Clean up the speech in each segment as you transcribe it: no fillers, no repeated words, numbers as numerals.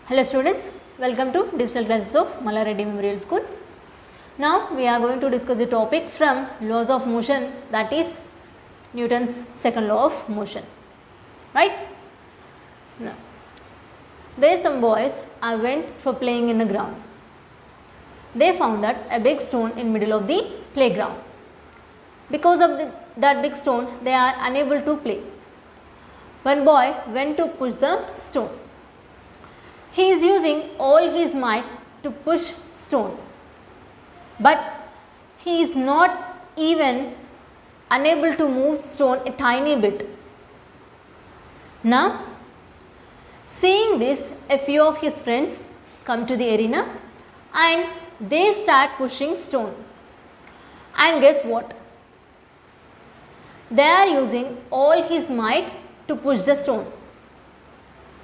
Hello students, welcome to digital classes of Malla Reddy Memorial School. Now we are going to discuss the topic from laws of motion, that is Newton's second law of motion, right? Now there some boys went for playing in the ground. They found that a big stone in middle of the playground. Because of that big stone, they are unable to play. One boy went to push the stone. He is using all his might to push stone, but he is not even unable to move stone a tiny bit. Now, seeing this, a few of his friends come to the arena and they start pushing stone. And guess what? They are using all his might to push the stone.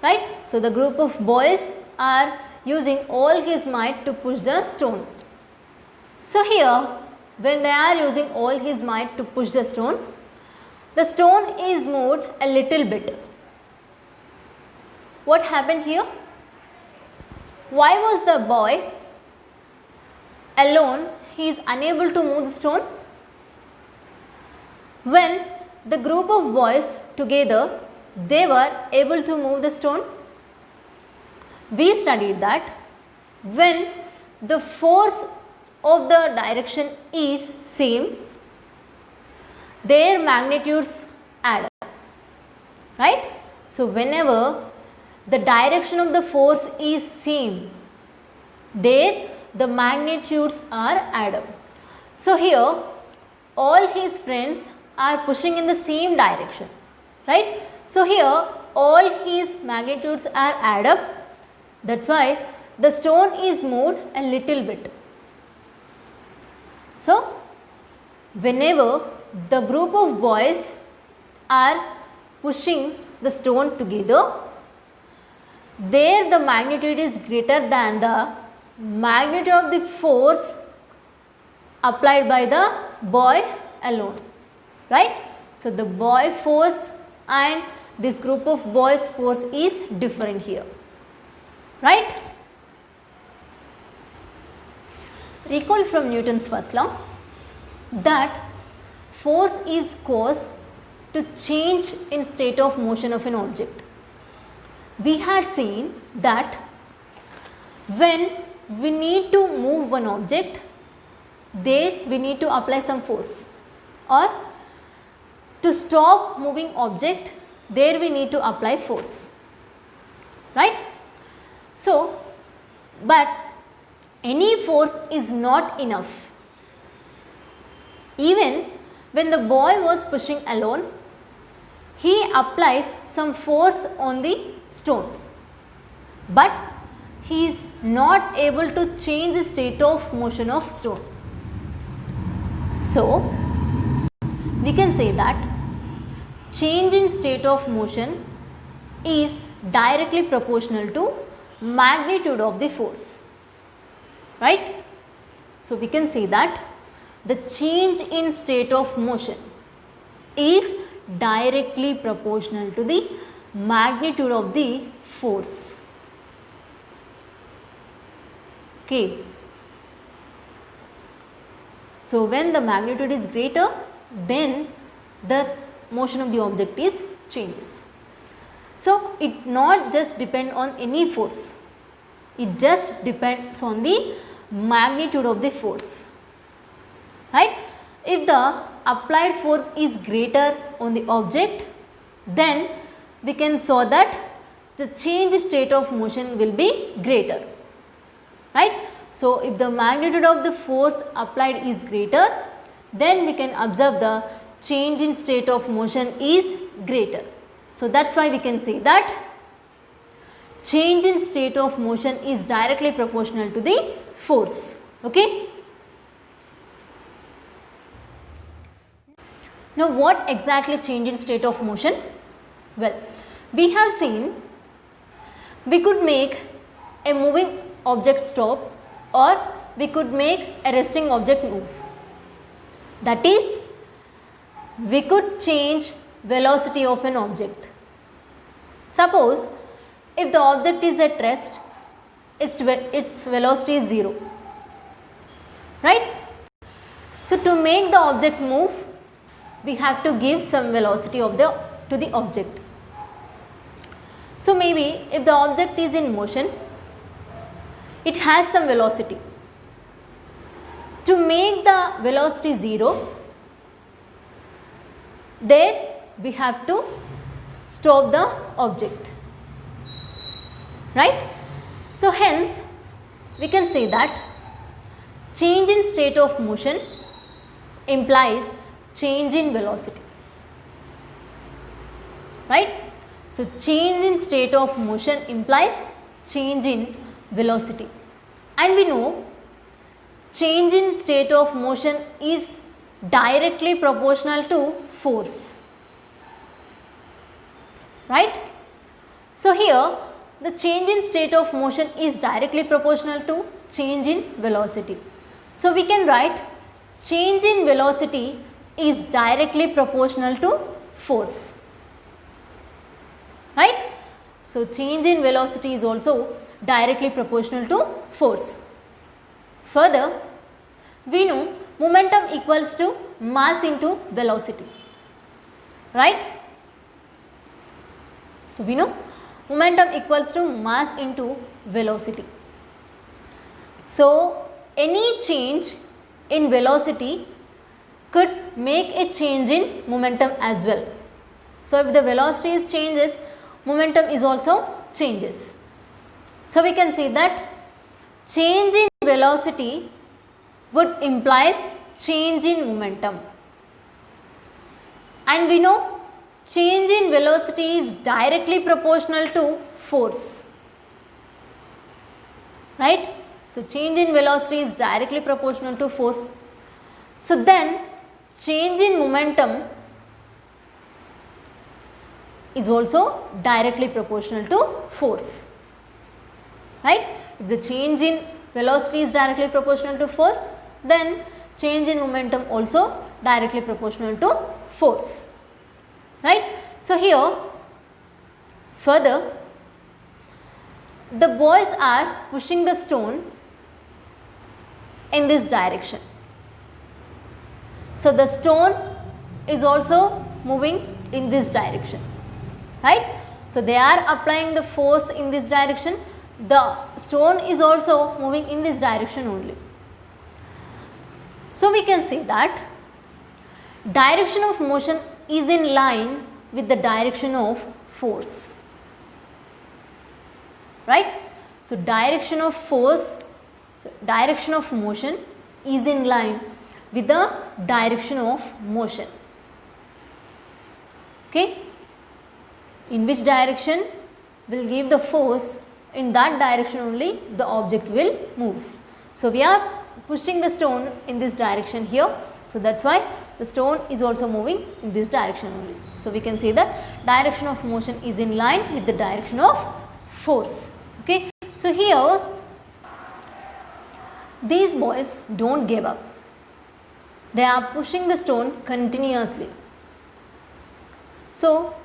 Right? So, the group of boys are using all his might to push the stone. So, here when they are using all his might to push the stone is moved a little bit. What happened here? Why was the boy alone? He is unable to move the stone. When the group of boys together, they were able to move the stone. We studied that when the force of the direction is same, their magnitudes add up, right? So, whenever the direction of the force is same, there the magnitudes are add up. So, here all his friends are pushing in the same direction, right? So, here all his magnitudes are add up, that is why the stone is moved a little bit. So, whenever the group of boys are pushing the stone together, there the magnitude is greater than the magnitude of the force applied by the boy alone, right? So, the boy force and this group of boys force is different here, right? Recall from Newton's first law that force is caused to change in state of motion of an object. We had seen that when we need to move one object, there we need to apply some force, or to stop moving object, there we need to apply force, right? So, but any force is not enough. Even when the boy was pushing alone, he applies some force on the stone, but he is not able to change the state of motion of stone. So, we can say that change in state of motion is directly proportional to magnitude of the force, right? So, we can say that the change in state of motion is directly proportional to the magnitude of the force. Okay. So, when the magnitude is greater, then the motion of the object is changes. So, it not just depend on any force, it just depends on the magnitude of the force, right? If the applied force is greater on the object, then we can saw that the change in state of motion will be greater, right? So, if the magnitude of the force applied is greater, then we can observe the change in state of motion is greater. So, that is why we can say that change in state of motion is directly proportional to the force. Okay. Now, what exactly change in state of motion? Well, we have seen we could make a moving object stop, or we could make a resting object move. That is, we could change velocity of an object. Suppose if the object is at rest, its velocity is 0, right? So to make the object move, we have to give some velocity to the object. So maybe if the object is in motion, it has some velocity. To make the velocity 0, there we have to stop the object, right? So hence we can say that change in state of motion implies change in velocity, right? So change in state of motion implies change in velocity, and we know change in state of motion is directly proportional to force, right? So here the change in state of motion is directly proportional to change in velocity. So we can write change in velocity is directly proportional to force, right? So change in velocity is also directly proportional to force. Further, we know momentum equals to mass into velocity, right? So we know momentum equals to mass into velocity. So any change in velocity could make a change in momentum as well. So if the velocity changes, momentum is also changes. So we can say that change in velocity would implies change in momentum, and we know change in velocity is directly proportional to force, right? So change in velocity is directly proportional to force. So then change in momentum is also directly proportional to force, right? If the change in velocity is directly proportional to force, then change in momentum also directly proportional to force, right? So here further, the boys are pushing the stone in this direction. So the stone is also moving in this direction, right? So they are applying the force in this direction. The stone is also moving in this direction only. So we can say that direction of motion is in line with the direction of force, right? So direction of force, direction of motion is in line with the direction of motion, okay? In which direction will give the force, in that direction only the object will move. So we are pushing the stone in this direction here, so that is why the stone is also moving in this direction only. So we can say that direction of motion is in line with the direction of force, okay? So here these boys don't give up, they are pushing the stone continuously. So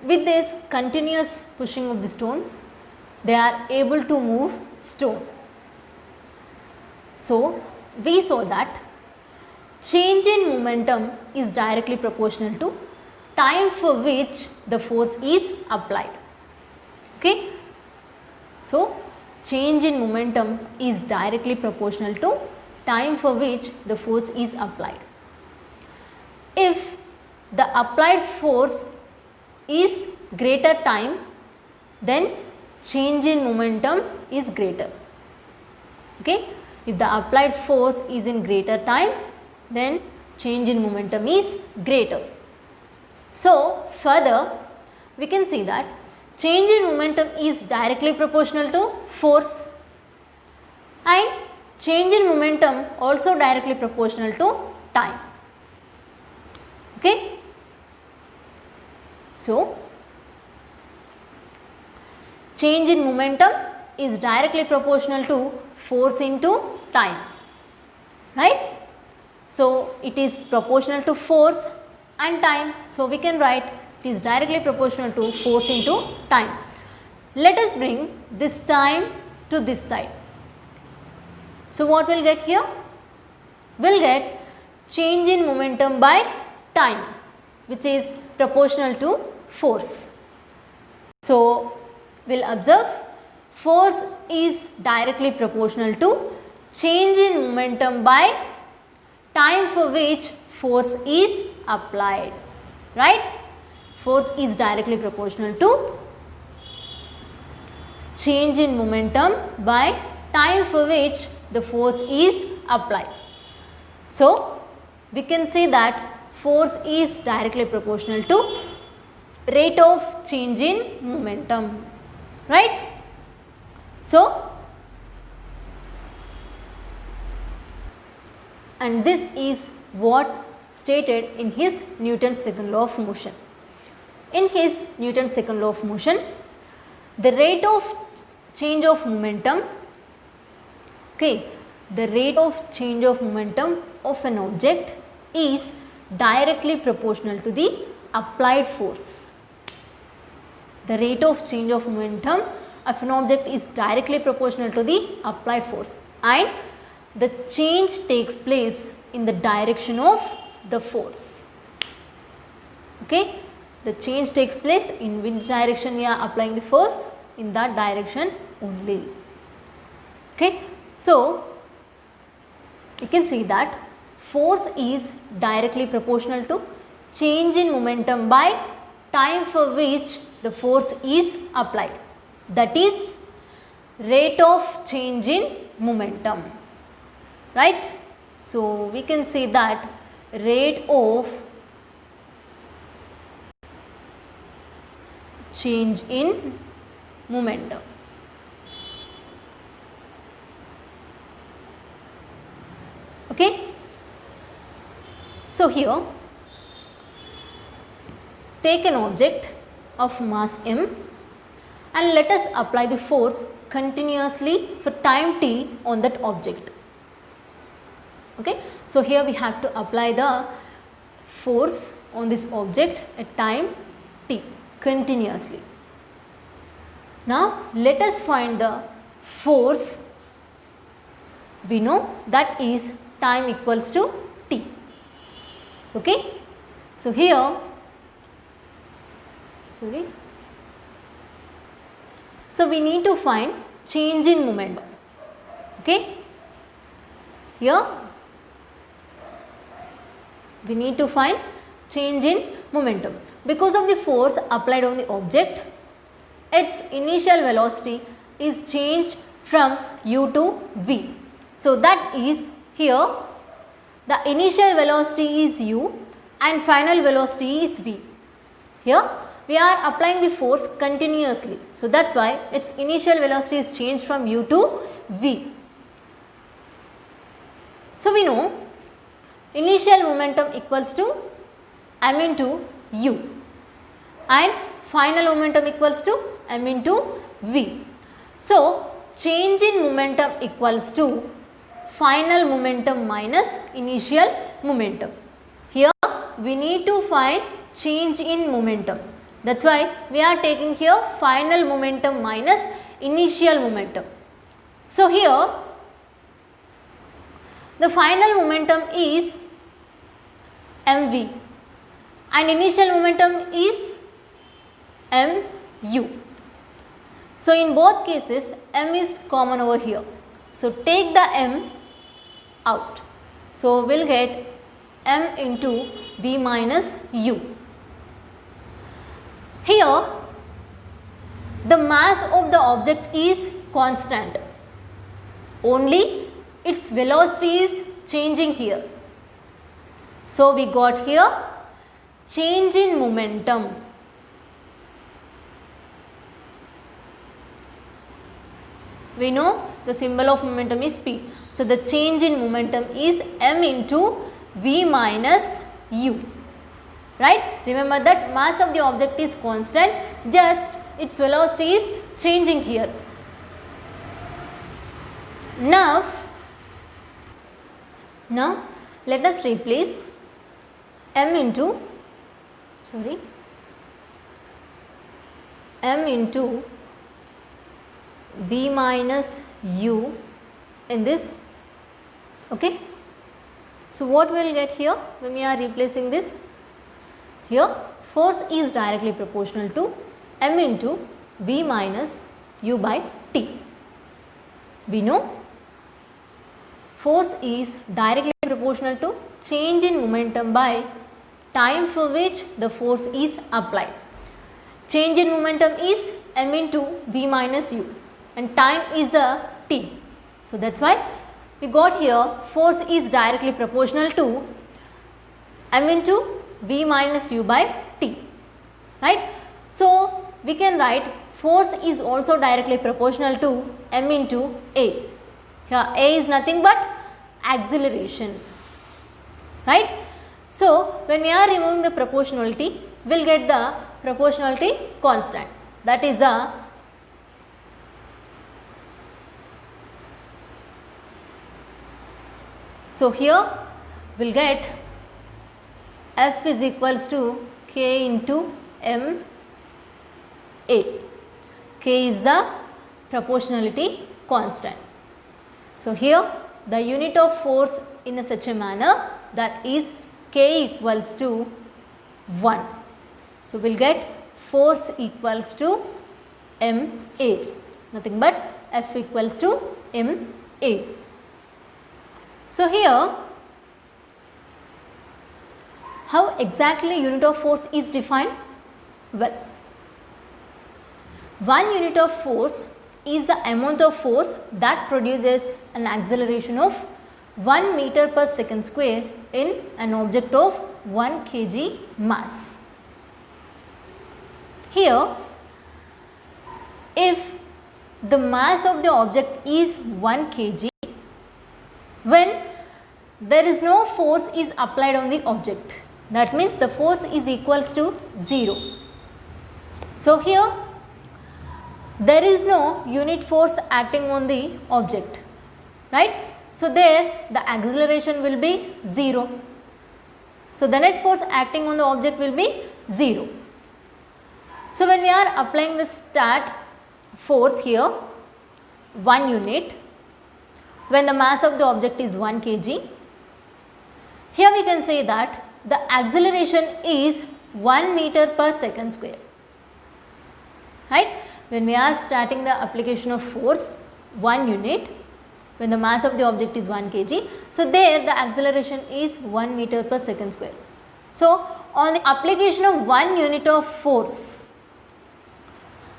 with this continuous pushing of the stone, they are able to move stone. So we saw that change in momentum is directly proportional to time for which the force is applied, okay? So change in momentum is directly proportional to time for which the force is applied. If the applied force is greater time, then change in momentum is greater, okay? If the applied force is in greater time, then change in momentum is greater. So further we can see that change in momentum is directly proportional to force, and change in momentum also directly proportional to time, okay? So change in momentum is directly proportional to force into time, right? So it is proportional to force and time. So we can write it is directly proportional to force into time. let us bring this time to this side. So what we'll get here? We'll get change in momentum by time, which is proportional to force. So we'll observe force is directly proportional to change in momentum by time for which force is applied, right? Force is directly proportional to change in momentum by time for which the force is applied. So we can say that force is directly proportional to rate of change in momentum, right? So, and this is what stated in his Newton's second law of motion. In his Newton's second law of motion, the rate of change of momentum, okay, the rate of change of momentum of an object is directly proportional to the applied force. The rate of change of momentum of an object is directly proportional to the applied force, and the change takes place in the direction of the force. Okay, the change takes place in which direction we are applying the force, in that direction only. Okay, so you can see that force is directly proportional to change in momentum by time for which the force is applied, that is rate of change in momentum, right? So we can say that rate of change in momentum. Okay, so here take an object of mass m and let us apply the force continuously for time t on that object. Okay, so here we have to apply the force on this object at time t continuously. Now let us find the force. We know that is time equals to t. Okay, so here so we need to find change in momentum. Okay, here we need to find change in momentum. Because of the force applied on the object, its initial velocity is changed from u to v. So that is here the initial velocity is u and final velocity is v. Here we are applying the force continuously. So that is why its initial velocity is changed from u to v. So we know initial momentum equals to m into u and final momentum equals to m into v. So change in momentum equals to final momentum minus initial momentum. Here we need to find change in momentum. That is why we are taking here final momentum minus initial momentum. So here the final momentum is mv and initial momentum is mu. So in both cases m is common over here. So take the m out. So we will get m into v minus u. Here the mass of the object is constant, only its velocity is changing here. So we got here change in momentum. We know the symbol of momentum is p. So the change in momentum is m into v minus u. Right? Remember that mass of the object is constant, just its velocity is changing here. Now let us replace m into V minus U in this. Okay. So what we will get here when we are replacing this? Here force is directly proportional to m into V minus U by T. We know force is directly proportional to change in momentum by time for which the force is applied. Change in momentum is m into V minus U and time is a T. So that is why we got here force is directly proportional to m into V minus U by T, right. So we can write force is also directly proportional to m into A. Here A is nothing but acceleration, right. So when we are removing the proportionality, we will get the proportionality constant, that is a so here we will get F is equals to K into M A. K is the proportionality constant. So here the unit of force in such a manner that is K equals to 1. So we will get force equals to M A, nothing but F equals to M A. So here how exactly unit of force is defined? Well, 1 unit of force is the amount of force that produces an acceleration of 1 meter per second square in an object of 1 kg mass. Here, if the mass of the object is 1 kg, when there is no force is applied on the object, that means the force is equals to 0. So here there is no unit force acting on the object, right. So there the acceleration will be 0. So the net force acting on the object will be 0. So when we are applying the start force here 1 unit, when the mass of the object is 1 kg, here we can say that the acceleration is 1 meter per second square, right. When we are starting the application of force 1 unit, when the mass of the object is 1 kg, so there the acceleration is 1 meter per second square. So on the application of 1 unit of force,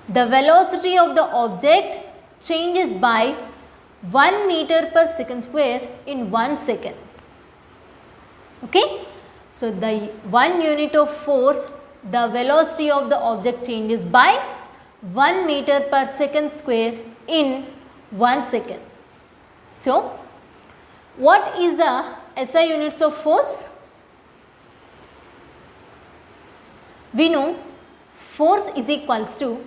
the velocity of the object changes by 1 meter per second square in 1 second. Okay. So the 1 unit of force, the velocity of the object changes by 1 meter per second square in 1 second. So what is the SI units of force? We know force is equals to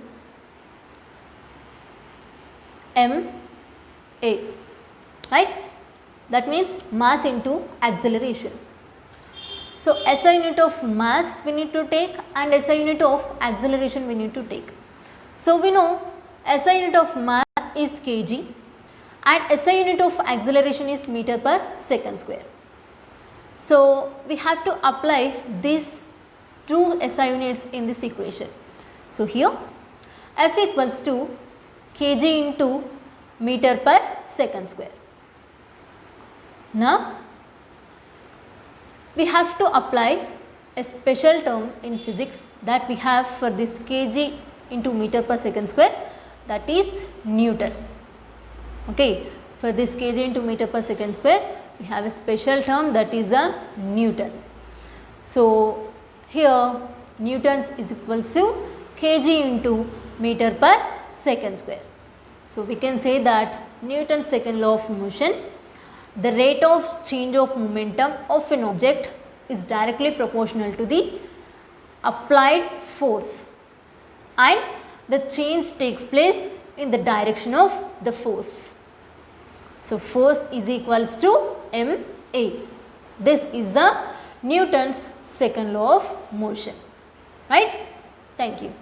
M A, right. That means mass into acceleration. So SI unit of mass we need to take and SI unit of acceleration we need to take. So we know SI unit of mass is kg and SI unit of acceleration is meter per second square. So we have to apply these two SI units in this equation. So here F equals to kg into meter per second square. Now we have to apply a special term in physics that we have for this kg into meter per second square, that is Newton. Okay, for this kg into meter per second square we have a special term that is a Newton. So here Newtons is equals to kg into meter per second square. So we can say that Newton's second law of motion, the rate of change of momentum of an object is directly proportional to the applied force and the change takes place in the direction of the force. So force is equals to ma. This is the Newton's second law of motion, right. Thank you.